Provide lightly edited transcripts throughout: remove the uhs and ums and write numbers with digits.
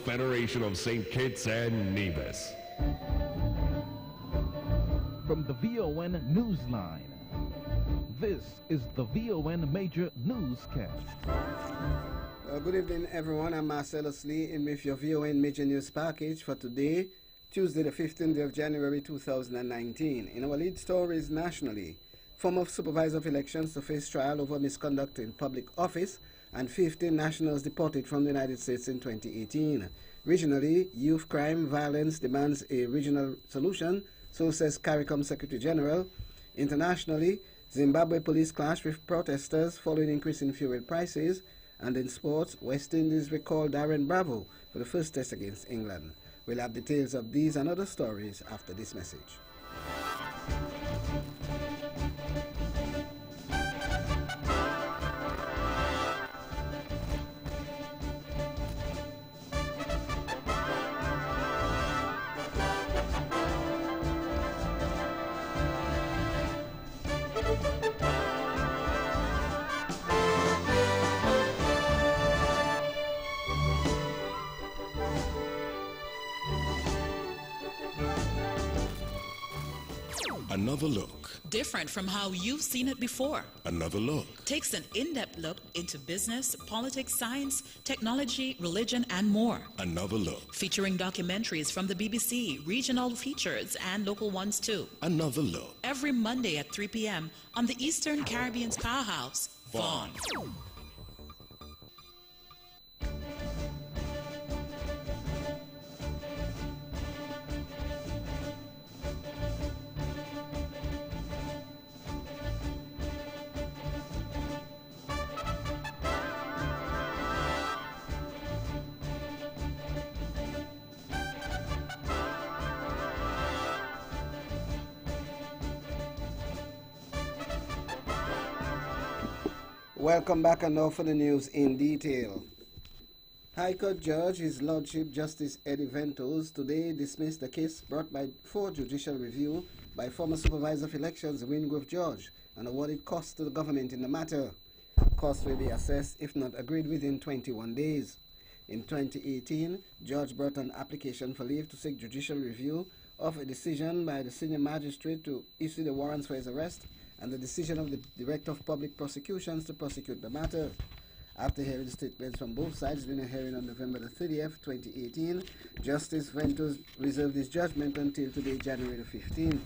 Federation of St. Kitts and Nevis. From the VON Newsline, this is the VON Major Newscast. Good evening, everyone. I'm Marcellus Lee in with your VON Major News package for today, Tuesday, the 15th of January 2019. In our lead stories nationally, former supervisor of elections to face trial over misconduct in public office, and 15 nationals deported from the United States in 2018. Regionally, youth crime violence demands a regional solution, so says CARICOM Secretary General. Internationally, Zimbabwe police clash with protesters following increase in fuel prices. And in sports, West Indies recall Darren Bravo for the first test against England. We'll have details of these and other stories after this message. Another look. Different from how you've seen it before. Another look. Takes an in-depth look into business, politics, science, technology, religion, and more. Another look. Featuring documentaries from the BBC, regional features, and local ones too. Another look. Every Monday at 3 p.m. on the Eastern Caribbean's powerhouse, VON. Welcome back, and now for the news in detail. High Court Judge, His Lordship Justice Eddie Ventos, today dismissed the case brought for judicial review by former Supervisor of Elections Wingrove George and awarded costs to the government in the matter. Costs will be assessed if not agreed within 21 days. In 2018, George brought an application for leave to seek judicial review of a decision by the senior magistrate to issue the warrants for his arrest and the decision of the Director of Public Prosecutions to prosecute the matter. After hearing statements from both sides during a hearing on November the 30th, 2018, Justice Ventos reserved his judgment until today, January the 15th.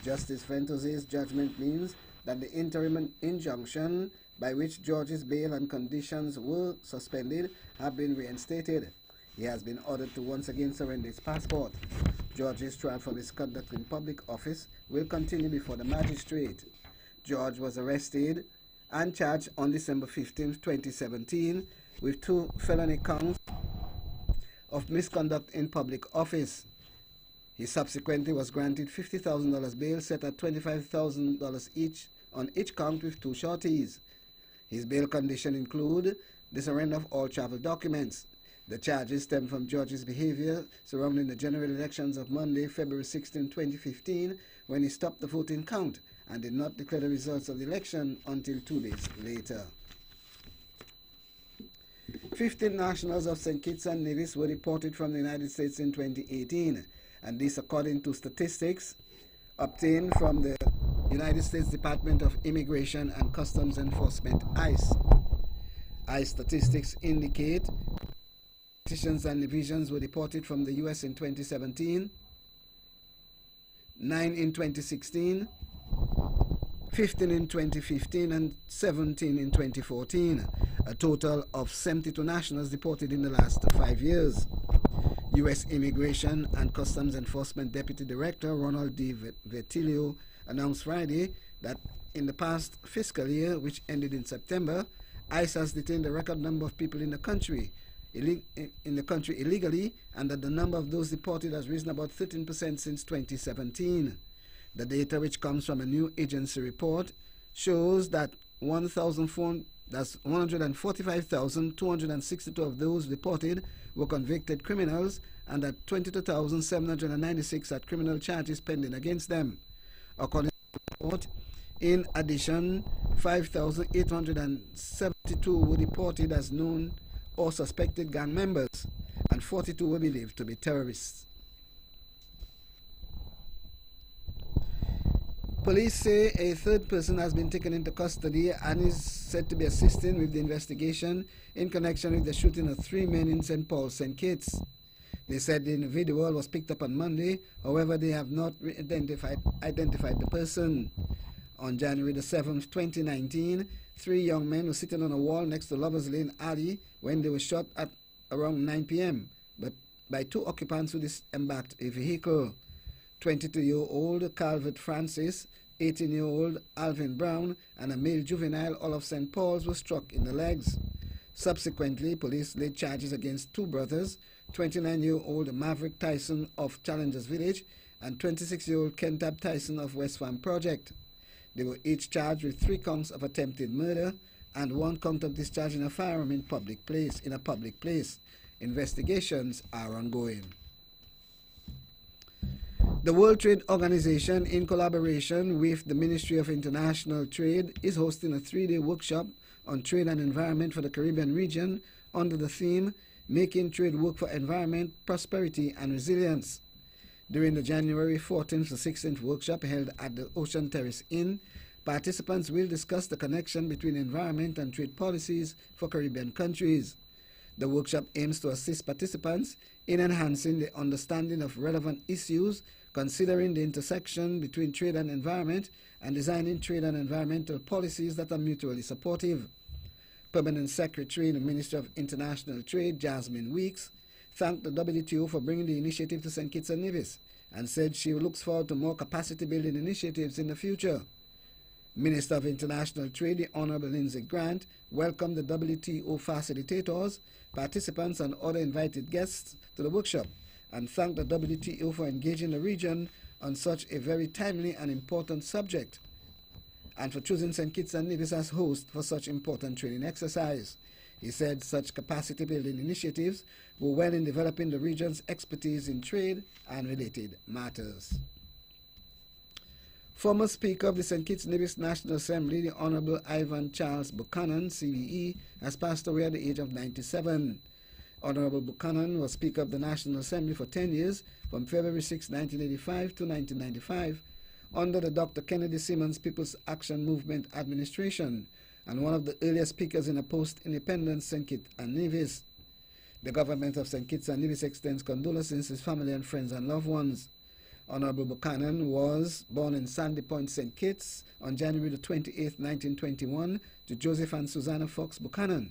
Justice Ventos' judgment means that the interim injunction by which George's bail and conditions were suspended have been reinstated. He has been ordered to once again surrender his passport. George's trial for misconduct in public office will continue before the magistrate. George was arrested and charged on December 15, 2017 with 2 felony counts of misconduct in public office. He subsequently was granted $50,000 bail set at $25,000 each on each count with 2 shorties. His bail conditions include the surrender of all travel documents. The charges stem from George's behavior surrounding the general elections of Monday, February 16, 2015, when he stopped the voting count and did not declare the results of the election until 2 days later. 15 nationals of St. Kitts and Nevis were deported from the United States in 2018, and this according to statistics obtained from the United States Department of Immigration and Customs Enforcement, ICE. ICE statistics indicate citizens and divisions were deported from the U.S. in 2017, 9 in 2016, 15 in 2015, and 17 in 2014, a total of 72 nationals deported in the last 5 years. U.S. Immigration and Customs Enforcement Deputy Director Ronald D. Vertilio announced Friday that in the past fiscal year, which ended in September, ICE has detained a record number of people in the country illegally, and that the number of those deported has risen about 13% since 2017. The data, which comes from a new agency report, shows that 145,262 of those deported were convicted criminals, and that 22,796 had criminal charges pending against them. According to the report, in addition, 5,872 were deported as known or suspected gang members. and 42 were believed to be terrorists. Police say a third person has been taken into custody and is said to be assisting with the investigation in connection with the shooting of 3 men in St. Paul, St. Kitts. They said the individual was picked up on Monday, however they have not identified the person. On January the 7th, 2019, 3 young men were sitting on a wall next to Lovers Lane Alley when they were shot at around 9 p.m. but by 2 occupants who disembarked a vehicle. 22-year-old Calvert Francis, 18-year-old Alvin Brown, and a male juvenile, all of St. Paul's, were struck in the legs. Subsequently, police laid charges against 2 brothers, 29-year-old Maverick Tyson of Challengers Village and 26-year-old Kentab Tyson of West Farm Project. They were each charged with 3 counts of attempted murder and 1 count of discharging a firearm in a public place. Investigations are ongoing. The World Trade Organization, in collaboration with the Ministry of International Trade, is hosting a 3-day workshop on trade and environment for the Caribbean region under the theme Making Trade Work for Environment, Prosperity and Resilience. During the January 14th to 16th workshop held at the Ocean Terrace Inn, participants will discuss the connection between environment and trade policies for Caribbean countries. The workshop aims to assist participants in enhancing the understanding of relevant issues, considering the intersection between trade and environment, and designing trade and environmental policies that are mutually supportive. Permanent Secretary in the Ministry of International Trade, Jasmine Weeks, thanked the WTO for bringing the initiative to St. Kitts and Nevis and said she looks forward to more capacity-building initiatives in the future. Minister of International Trade, the Honorable Lindsey Grant, welcomed the WTO facilitators, participants and other invited guests to the workshop and thanked the WTO for engaging the region on such a very timely and important subject, and for choosing St. Kitts and Nevis as host for such important training exercise. He said such capacity-building initiatives were well in developing the region's expertise in trade and related matters. Former Speaker of the St. Kitts Nevis National Assembly, the Honorable Ivan Charles Buchanan, CBE, has passed away at the age of 97. Honorable Buchanan was Speaker of the National Assembly for 10 years, from February 6, 1985 to 1995, under the Dr. Kennedy Simmons People's Action Movement administration, and one of the earliest speakers in a post-independence St. Kitts and Nevis. The government of St. Kitts and Nevis extends condolences to his family and friends and loved ones. Honorable Buchanan was born in Sandy Point, St. Kitts on January 28, 1921, to Joseph and Susanna Fox Buchanan.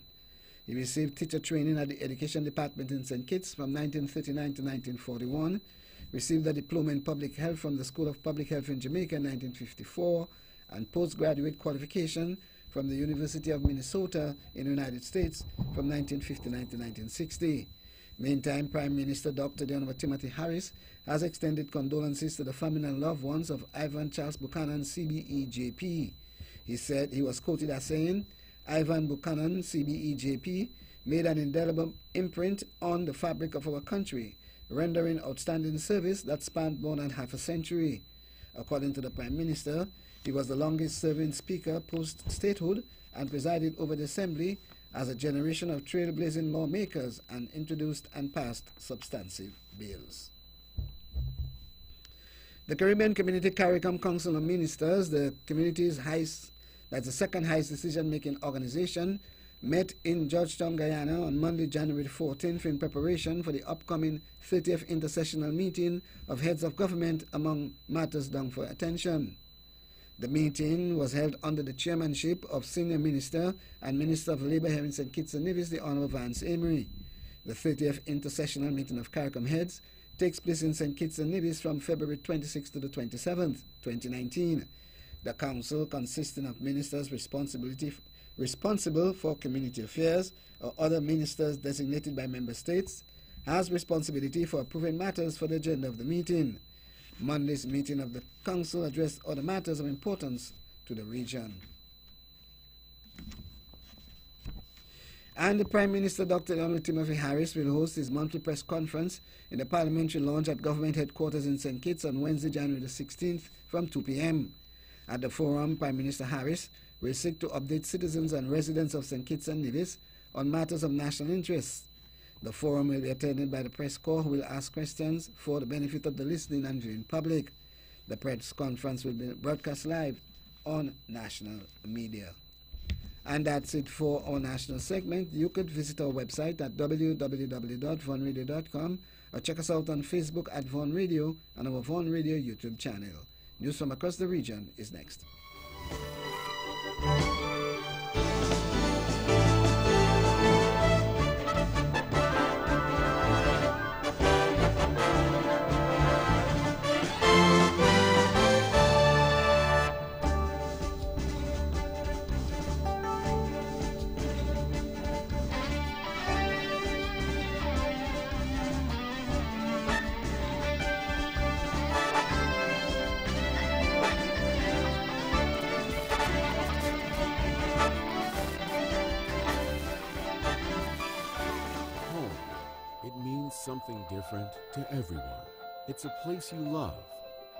He received teacher training at the Education Department in St. Kitts from 1939 to 1941, received a diploma in public health from the School of Public Health in Jamaica in 1954, and postgraduate qualification from the University of Minnesota in the United States from 1959 to 1960. Meantime, Prime Minister Dr. Honorable Timothy Harris has extended condolences to the family and loved ones of Ivan Charles Buchanan, CBE JP. He said he was quoted as saying, "Ivan Buchanan, CBE JP, made an indelible imprint on the fabric of our country, rendering outstanding service that spanned more than half a century." According to the Prime Minister, he was the longest-serving Speaker post-statehood and presided over the Assembly as a generation of trailblazing lawmakers and introduced and passed substantive bills. The Caribbean Community CARICOM Council of Ministers, the community's the second highest decision-making organization, met in Georgetown, Guyana on Monday, January 14th in preparation for the upcoming 30th intersessional meeting of heads of government among matters down for attention. The meeting was held under the chairmanship of Senior Minister and Minister of Labour here in St. Kitts and Nevis, the Honourable Vance Amory. The 30th intersessional meeting of CARICOM heads takes place in St. Kitts and Nevis from February 26th to the 27th, 2019. The council, consisting of ministers responsible for community affairs or other ministers designated by member states, has responsibility for approving matters for the agenda of the meeting. Monday's meeting of the council addressed other matters of importance to the region. And the Prime Minister, Dr. Honorable Timothy Harris, will host his monthly press conference in the parliamentary lounge at government headquarters in St. Kitts on Wednesday, January the 16th from 2 p.m. At the forum, Prime Minister Harris will seek to update citizens and residents of St. Kitts and Nevis on matters of national interest. The forum will be attended by the press corps, who will ask questions for the benefit of the listening and viewing public. The press conference will be broadcast live on national media. And that's it for our national segment. You could visit our website at www.vonradio.com or check us out on Facebook at Von Radio and our Von Radio YouTube channel. News from across the region is next. Something different to everyone. It's a place you love,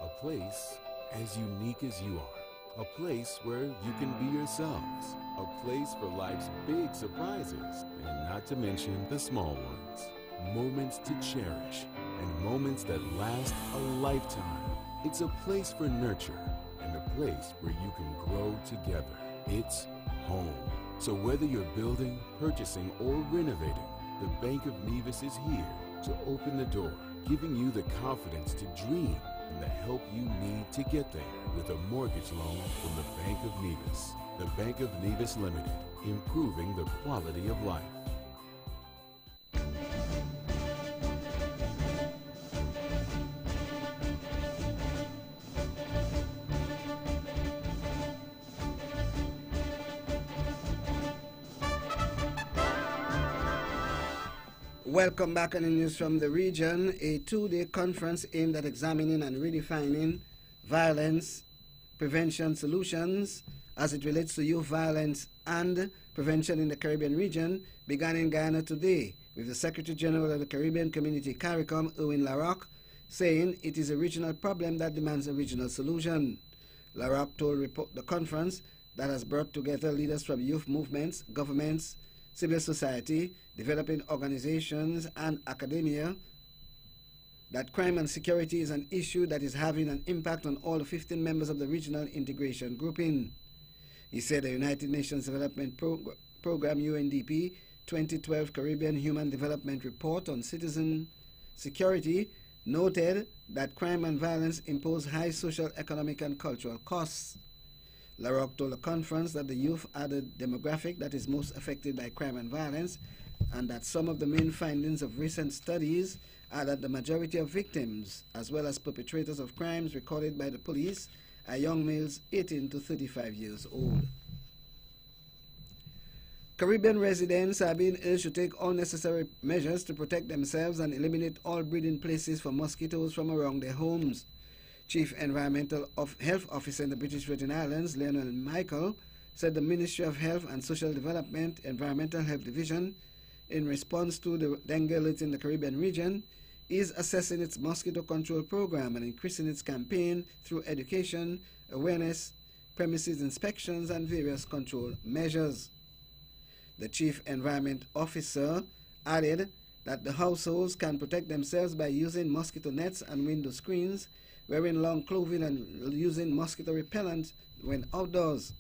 a place as unique as you are, a place where you can be yourselves, a place for life's big surprises, and not to mention the small ones. Moments to cherish and moments that last a lifetime. It's a place for nurture and a place where you can grow together. It's home. So whether you're building, purchasing, or renovating, the Bank of Nevis is here to open the door, giving you the confidence to dream and the help you need to get there with a mortgage loan from the Bank of Nevis. The Bank of Nevis Limited, improving the quality of life. Welcome back on the news from the region. A two-day conference aimed at examining and redefining violence prevention solutions as it relates to youth violence and prevention in the Caribbean region began in Guyana today, with the Secretary General of the Caribbean Community CARICOM, Erwin Larocque, saying it is a regional problem that demands a regional solution. Larocque told the conference that has brought together leaders from youth movements, governments, civil society, developing organizations, and academia, that crime and security is an issue that is having an impact on all the 15 members of the regional integration grouping. He said the United Nations Development Program UNDP 2012 Caribbean Human Development Report on Citizen Security noted that crime and violence impose high social, economic, and cultural costs. Larocque told the conference that the youth are the demographic that is most affected by crime and violence, and that some of the main findings of recent studies are that the majority of victims, as well as perpetrators of crimes recorded by the police, are young males 18 to 35 years old. Caribbean residents are being urged to take all necessary measures to protect themselves and eliminate all breeding places for mosquitoes from around their homes. Chief Environmental Health Officer in the British Virgin Islands, Lionel Michael, said the Ministry of Health and Social Development Environmental Health Division, in response to the dengue alert in the Caribbean region, is assessing its mosquito control program and increasing its campaign through education, awareness, premises inspections, and various control measures. The Chief Environment Officer added that the households can protect themselves by using mosquito nets and window screens, wearing long clothing, and using mosquito repellent when outdoors.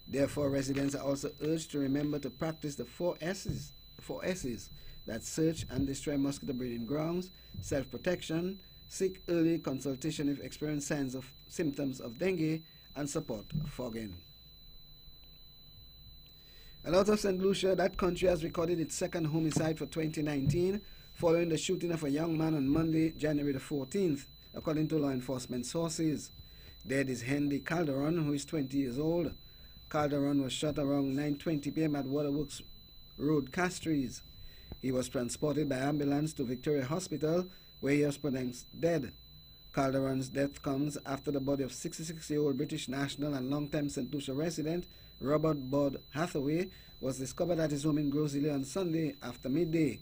Therefore, residents are also urged to remember to practice the 4 S's that search and destroy mosquito breeding grounds, self-protection, seek early consultation if experience symptoms of dengue, and support fogging. And out of St. Lucia, that country has recorded its second homicide for 2019 following the shooting of a young man on Monday, January the 14th, according to law enforcement sources. Dead is Henry Calderon, who is 20 years old. Calderon was shot around 9:20 p.m. at Waterworks Road, Castries. He was transported by ambulance to Victoria Hospital, where he was pronounced dead. Calderon's death comes after the body of 66-year-old British national and long-time St. Lucia resident Robert Bud Hathaway was discovered at his home in Grosselia on Sunday after midday.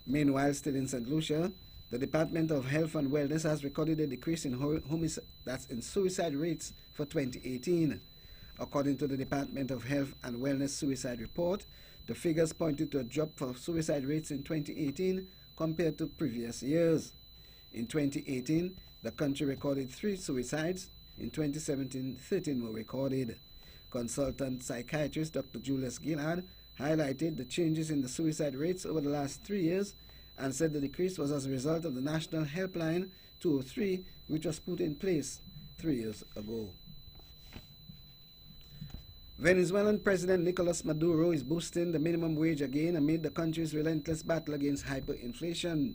Meanwhile, still in St. Lucia, the Department of Health and Wellness has recorded a decrease in suicide rates for 2018. According to the Department of Health and Wellness suicide report, The figures pointed to a drop for suicide rates in 2018 compared to previous years. In 2018, the country recorded 3 suicides. In 2017, 13 were recorded. Consultant psychiatrist Dr. Julius Gillard highlighted the changes in the suicide rates over the last 3 years and said the decrease was as a result of the National Helpline 203, which was put in place 3 years ago. Venezuelan President Nicolas Maduro is boosting the minimum wage again amid the country's relentless battle against hyperinflation.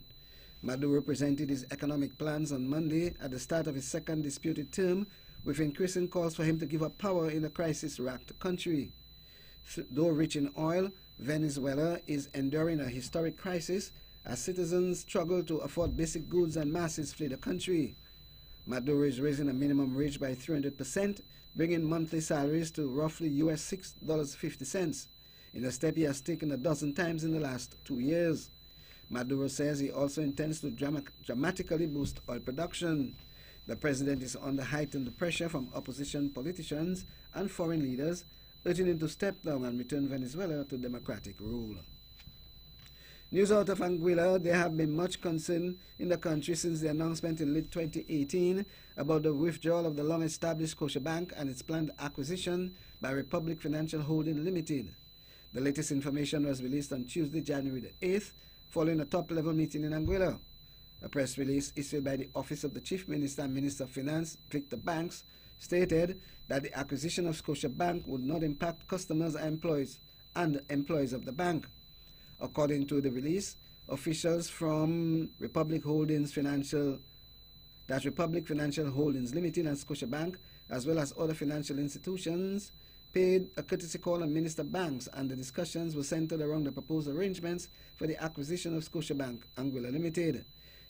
Maduro presented his economic plans on Monday at the start of his second disputed term, with increasing calls for him to give up power in a crisis-racked country. Though rich in oil, Venezuela is enduring a historic crisis as citizens struggle to afford basic goods and masses flee the country. Maduro is raising a minimum wage by 300%, bringing monthly salaries to roughly US $6.50, in a step he has taken a dozen times in the last 2 years. Maduro says he also intends to dramatically boost oil production. The president is under heightened pressure from opposition politicians and foreign leaders, urging him to step down and return Venezuela to democratic rule. News out of Anguilla: there have been much concern in the country since the announcement in late 2018 about the withdrawal of the long-established Scotiabank and its planned acquisition by Republic Financial Holdings Limited. The latest information was released on Tuesday, January the 8th, following a top-level meeting in Anguilla. A press release issued by the Office of the Chief Minister and Minister of Finance, Victor Banks, stated that the acquisition of Scotiabank would not impact customers and employees of the bank. According to the release, officials from Republic Financial Holdings Limited and Scotiabank, as well as other financial institutions, paid a courtesy call on Minister Banks, and the discussions were centered around the proposed arrangements for the acquisition of Scotiabank Anguilla Limited.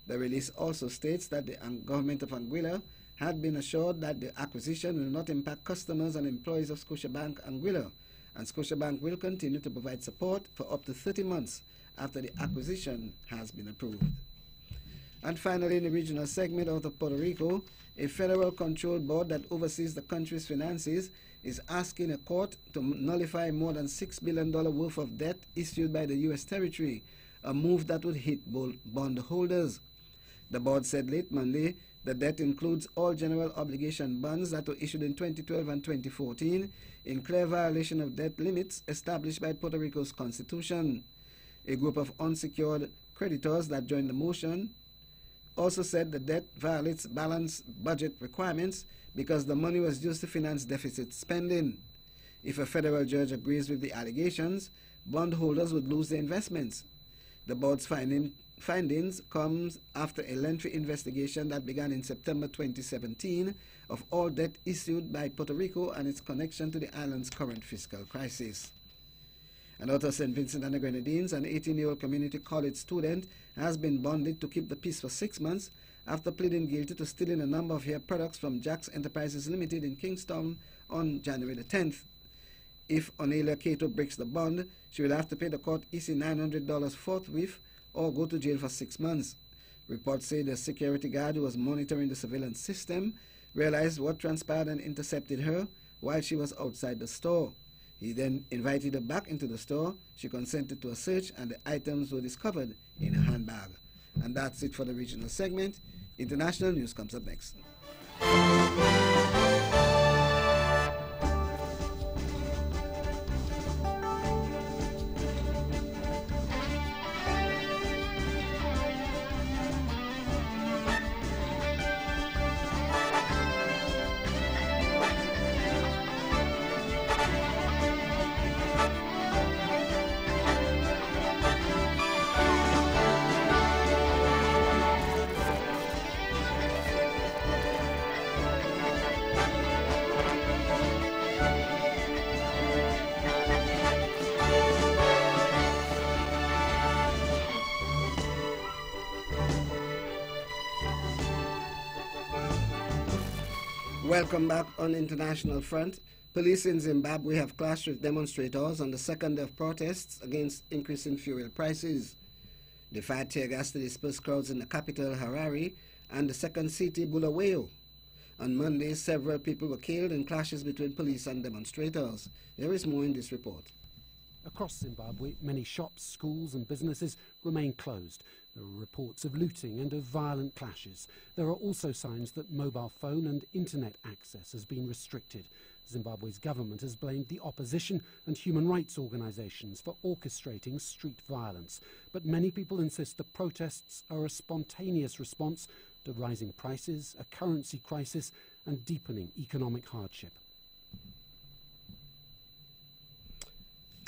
The release also states that the government of Anguilla had been assured that the acquisition will not impact customers and employees of Scotiabank Anguilla, and Scotiabank will continue to provide support for up to 30 months after the acquisition has been approved. And finally, in the regional segment out of Puerto Rico, a federal control board that oversees the country's finances is asking a court to nullify more than $6 billion worth of debt issued by the U.S. territory, a move that would hit bondholders. The board said late Monday the debt includes all general obligation bonds that were issued in 2012 and 2014, in clear violation of debt limits established by Puerto Rico's constitution. A group of unsecured creditors that joined the motion also said the debt violates balanced budget requirements because the money was used to finance deficit spending. If a federal judge agrees with the allegations, bondholders would lose their investments. The board's findings comes after a lengthy investigation that began in September 2017 of all debt issued by Puerto Rico and its connection to the island's current fiscal crisis. And out of St. Vincent and the Grenadines, an 18-year-old community college student has been bonded to keep the peace for 6 months after pleading guilty to stealing a number of hair products from Jack's Enterprises Limited in Kingston on January the 10th. If Onelia Cato breaks the bond, she will have to pay the court EC $900 forthwith or go to jail for 6 months. Reports say the security guard who was monitoring the surveillance system realized what transpired and intercepted her while she was outside the store. He then invited her back into the store. She consented to a search and the items were discovered in her handbag. And that's it for the regional segment. International news comes up next. Welcome back on the international front. Police in Zimbabwe have clashed with demonstrators on the second day of protests against increasing fuel prices. They fired tear gas to disperse crowds in the capital, Harare, and the second city, Bulawayo. On Monday, several people were killed in clashes between police and demonstrators. There is more in this report. Across Zimbabwe, many shops, schools and businesses remain closed. There are reports of looting and of violent clashes. There are also signs that mobile phone and internet access has been restricted. Zimbabwe's government has blamed the opposition and human rights organisations for orchestrating street violence. But many people insist the protests are a spontaneous response to rising prices, a currency crisis and deepening economic hardship.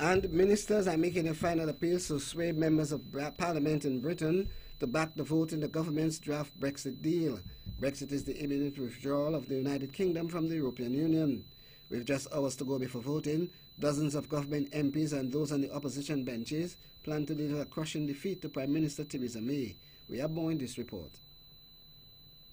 And ministers are making a final appeal to sway members of Parliament in Britain to back the vote in the government's draft Brexit deal. Brexit is the imminent withdrawal of the United Kingdom from the European Union. With just hours to go before voting, dozens of government MPs and those on the opposition benches plan to deliver a crushing defeat to Prime Minister Theresa May. We have more in this report.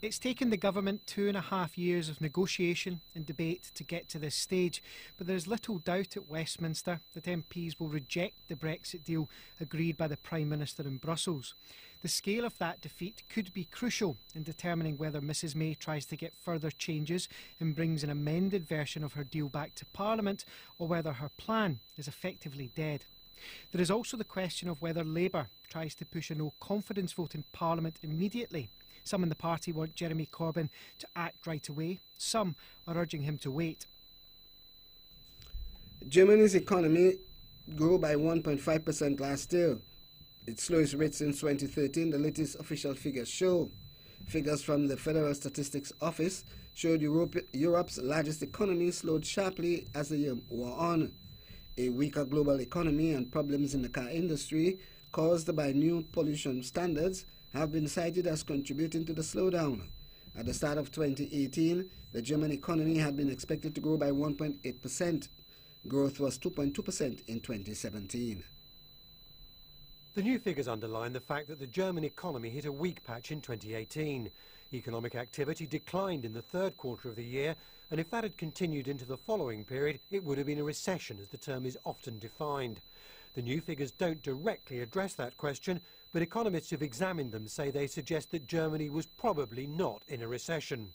It's taken the government 2.5 years of negotiation and debate to get to this stage, but there's little doubt at Westminster that MPs will reject the Brexit deal agreed by the Prime Minister in Brussels. The scale of that defeat could be crucial in determining whether Mrs May tries to get further changes and brings an amended version of her deal back to Parliament, or whether her plan is effectively dead. There is also the question of whether Labour tries to push a no-confidence vote in Parliament immediately. Some in the party want Jeremy Corbyn to act right away. Some are urging him to wait. Germany's economy grew by 1.5% last year, its slowest rate since 2013, the latest official figures show. Figures from the Federal Statistics Office showed Europe's largest economy slowed sharply as the year wore on. A weaker global economy and problems in the car industry caused by new pollution standards have been cited as contributing to the slowdown. At the start of 2018, the German economy had been expected to grow by 1.8%. Growth was 2.2% in 2017. The new figures underline the fact that the German economy hit a weak patch in 2018. Economic activity declined in the third quarter of the year, and if that had continued into the following period, it would have been a recession, as the term is often defined. The new figures don't directly address that question, but economists who've examined them say they suggest that Germany was probably not in a recession.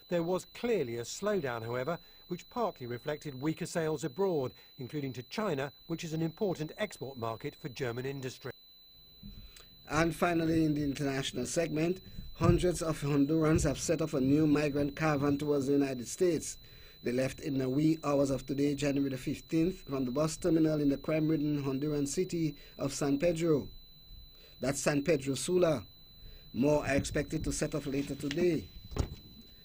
There was clearly a slowdown, however, which partly reflected weaker sales abroad, including to China, which is an important export market for German industry. And finally, in the international segment, hundreds of Hondurans have set off a new migrant caravan towards the United States. They left in the wee hours of today, January the 15th, from the bus terminal in the crime-ridden Honduran city of San Pedro. That's San Pedro Sula. More are expected to set off later today.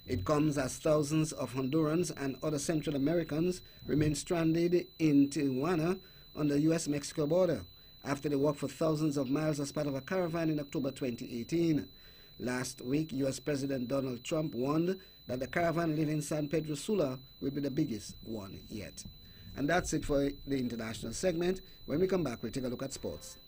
It comes as thousands of Hondurans and other Central Americans remain stranded in Tijuana on the U.S.-Mexico border after they walked for thousands of miles as part of a caravan in October 2018. Last week, U.S. President Donald Trump warned that the caravan leaving San Pedro Sula will be the biggest one yet. And that's it for the international segment. When we come back, we'll take a look at sports.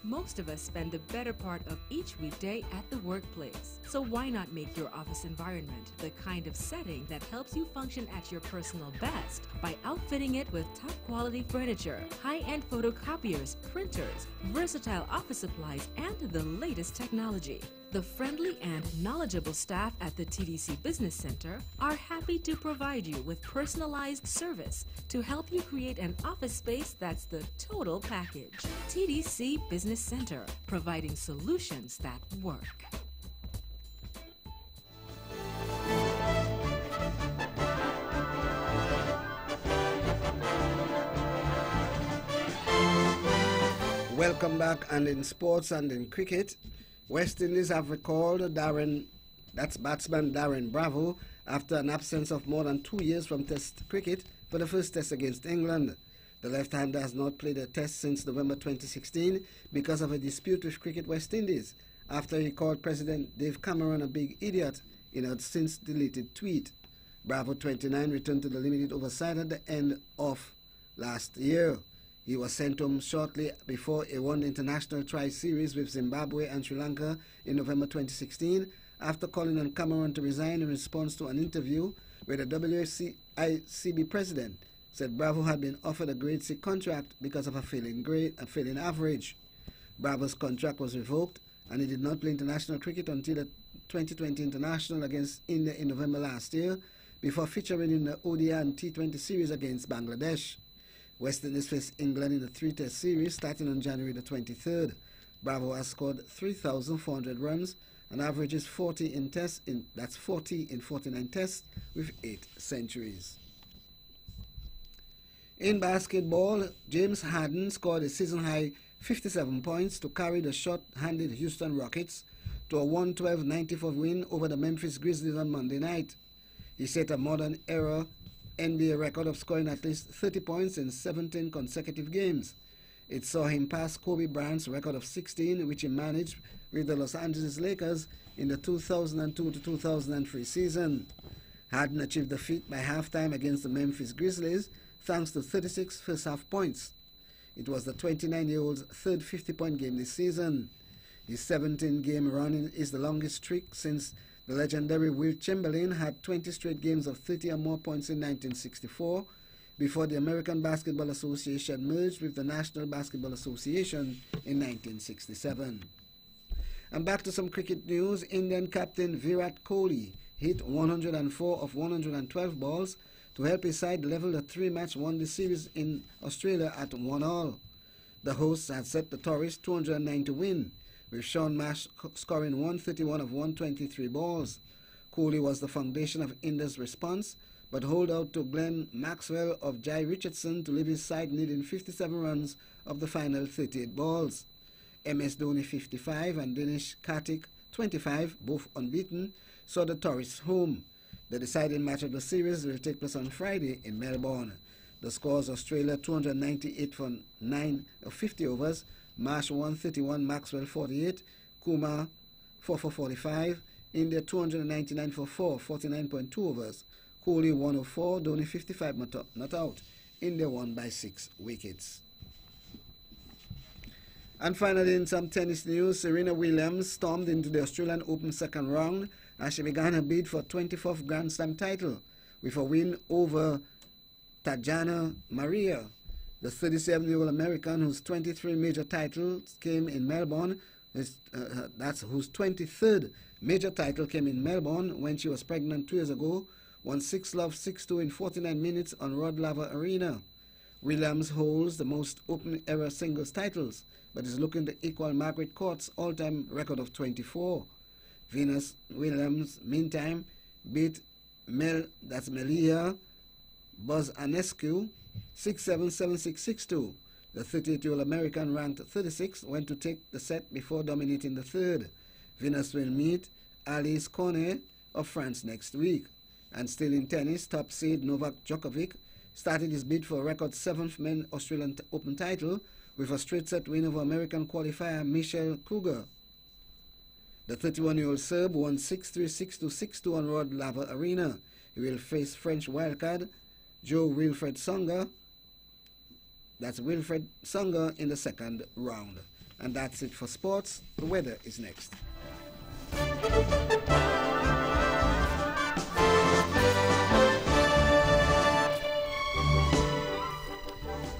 Most of us spend the better part of each weekday at the workplace. So why not make your office environment the kind of setting that helps you function at your personal best by outfitting it with top quality furniture, high-end photocopiers, printers, versatile office supplies, and the latest technology. The friendly and knowledgeable staff at the TDC Business Center are happy to provide you with personalized service to help you create an office space that's the total package. TDC Business Center, providing solutions that work. Welcome back. And in sports and in cricket, West Indies have recalled batsman Darren Bravo after an absence of more than 2 years from Test cricket for the first Test against England. The left-hander has not played a Test since November 2016 because of a dispute with Cricket West Indies after he called President Dave Cameron a big idiot in a since-deleted tweet. Bravo, 29, returned to the limited oversight at the end of last year. He was sent home shortly before a one international tri-series with Zimbabwe and Sri Lanka in November 2016 after calling on Cameron to resign in response to an interview with the WCICB president, said Bravo had been offered a grade C contract because of a failing average. Bravo's contract was revoked and he did not play international cricket until the 2020 international against India in November last year, before featuring in the ODI and T20 series against Bangladesh. West Indies faced England in the 3-test series starting on January the 23rd. Bravo has scored 3,400 runs and averages 40 in tests, that's 40 in 49 tests with 8 centuries. In basketball, James Harden scored a season-high 57 points to carry the short-handed Houston Rockets to a 112-94 win over the Memphis Grizzlies on Monday night. He set a modern-era NBA record of scoring at least 30 points in 17 consecutive games. It saw him pass Kobe Bryant's record of 16, which he managed with the Los Angeles Lakers in the 2002-2003 season. Harden achieved the feat by halftime against the Memphis Grizzlies thanks to 36 first-half points. It was the 29-year-old's third 50-point game this season. His 17-game run is the longest streak since the legendary Wilt Chamberlain had 20 straight games of 30 or more points in 1964, before the American Basketball Association merged with the National Basketball Association in 1967. And back to some cricket news. Indian captain Virat Kohli hit 104 of 112 balls to help his side level the 3-match one-day series in Australia at 1-all. The hosts had set the Tories 209 to win, with Shaun Marsh scoring 131 of 123 balls. Kohli was the foundation of India's response, but hold out to Glenn Maxwell of Jai Richardson to leave his side needing 57 runs of the final 38 balls. MS Dhoni 55 and Dinesh Karthik 25, both unbeaten, saw the Tories home. The deciding match of the series will take place on Friday in Melbourne. The scores: Australia 298 for 9 of 50 overs, Marsh 131, Maxwell 48, Kumar 4 for 45, India 299 for 4, 49.2 overs, Kohli 104, Dhoni 55 not out. India won by 6 wickets. And finally, in some tennis news, Serena Williams stormed into the Australian Open second round as she began her bid for a 24th Grand Slam title with a win over Tatjana Maria. The 37-year-old American, whose 23 major titles came in Melbourne, whose 23rd major title came in Melbourne when she was pregnant 2 years ago, won 6-love, 6-2 in 49 minutes on Rod Laver Arena. Williams holds the most Open-era singles titles, but is looking to equal Margaret Court's all-time record of 24. Venus Williams, meantime, beat Melia Bozanescu 6-7, 7-6, 6-2. The 38-year-old American, ranked 36, went to take the set before dominating the third. Venus will meet Alice Cornet of France next week. And still in tennis, top seed Novak Djokovic started his bid for a record 7th men's Australian Open title with a straight set win over American qualifier Michel Kruger. The 31-year-old Serb won 6-3, 6-2, 6-2 on Rod Laver Arena. He will face French wildcard Joe Wilfred Songa. That's Wilfred Songa in the second round. And that's it for sports. The weather is next.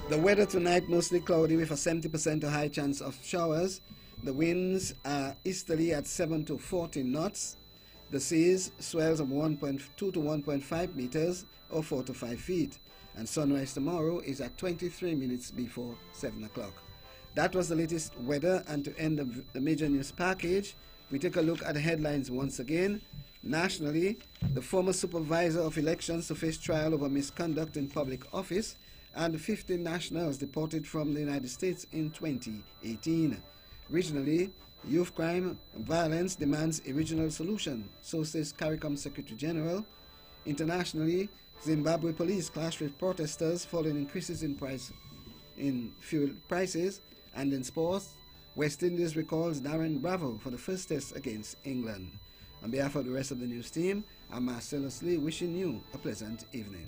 The weather tonight, mostly cloudy with a 70% high chance of showers. The winds are easterly at 7 to 14 knots. The seas swells of 1.2 to 1.5 meters or 4 to 5 feet. And sunrise tomorrow is at 23 minutes before 7 o'clock. That was the latest weather, and to end the major news package, we take a look at the headlines once again. Nationally, the former supervisor of elections to face trial over misconduct in public office, and 15 nationals deported from the United States in 2018. Regionally, youth crime violence demands a regional solution, so says CARICOM Secretary General. Internationally, Zimbabwe police clash with protesters following increases in fuel prices. And in sports, West Indies recalls Darren Bravo for the first test against England. On behalf of the rest of the news team, I'm Marcellus Lee, wishing you a pleasant evening.